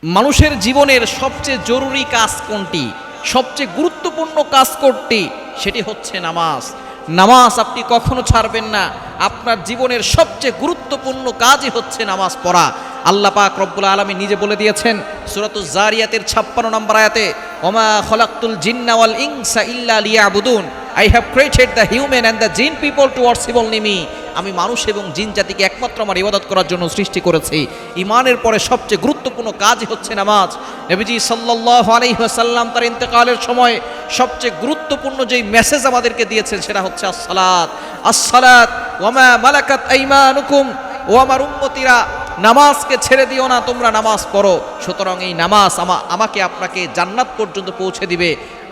মানুষের জীবনের সবচেয়ে জরুরি কাজ কোনটি, সবচেয়ে গুরুত্বপূর্ণ কাজ কোনটি? সেটি হচ্ছে নামাজ। নামাজ আপনি কখনো ছাড়বেন না। আপনার জীবনের সবচেয়ে গুরুত্বপূর্ণ কাজই হচ্ছে নামাজ পড়া। আল্লাহ পাক রব্বুল আলামিন নিজে বলে দিয়েছেন সূরাতুজ জারিয়াতের 56 নম্বর আয়াতে, ওমা খলাকতুল জিন্না ওয়াল ইনসা ইল্লা লিয়াবুদুন, I have created the human and the jinn people to worship only me. আমি মানুষ এবং জিন জাতিকে একমাত্র আমার ইবাদত করার জন্য সৃষ্টি করেছি। ঈমানের পরে সবচেয়ে গুরুত্বপূর্ণ কাজই হচ্ছে নামাজ। নবীজি সাল্লাল্লাহু আলাইহি ওয়াসাল্লাম তার ইন্তেকালের সময় সবচেয়ে গুরুত্বপূর্ণ যেই মেসেজ আমাদেরকে দিয়েছেন সেটা হচ্ছে আসসালাত। আসসালাত ওয়া মা মালাকাত আইমানুকুম, ও আমার উম্মতিরা, নামাজকে ছেড়ে দিও না, তোমরা নামাজ পড়ো। সুতরাং এই নামাজ আমাকে আপনাকে জান্নাত পর্যন্ত পৌঁছে দিবে।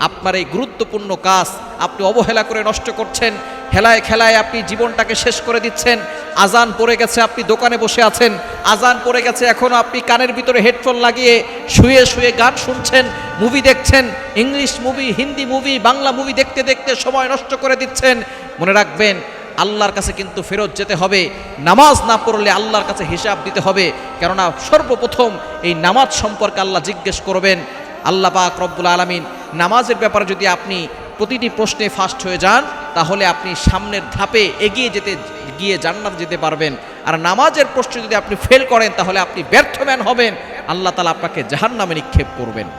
আপনার এই গুরুত্বপূর্ণ কাজ আপনি অবহেলা করে নষ্ট করছেন। হেলায় খেলায় আপনি জীবনটাকে শেষ করে দিচ্ছেন। আজান পড়ে গেছে, আপনি দোকানে বসে আছেন, আজান পড়ে গেছে, এখনও আপনি কানের ভিতরে হেডফোন লাগিয়ে শুয়ে শুয়ে গান শুনছেন, মুভি দেখছেন, English movie, Hindi movie, Bangla movie দেখতে দেখতে সময় নষ্ট করে দিচ্ছেন। মনে রাখবেন, আল্লাহর কাছে কিন্তু ফেরত যেতে হবে। নামাজ না পড়লে আল্লাহর কাছে হিসাব দিতে হবে। কেননা সর্বপ্রথম এই নামাজ সম্পর্কে আল্লাহ জিজ্ঞেস করবেন। আল্লাহ পাক রব্বুল আলামিন নামাজের ব্যাপারে যদি আপনি প্রতিটি প্রশ্নে ফার্স্ট হয়ে যান, তাহলে আপনি সামনের ধাপে এগিয়ে গিয়ে জান্নাত যেতে পারবেন। আর নামাজের প্রশ্নে যদি আপনি ফেল করেন, তাহলে আপনি ব্যর্থ ম্যান হবেন। আল্লাহ তাআলা আপনাকে জাহান্নামে নিক্ষেপ করবেন।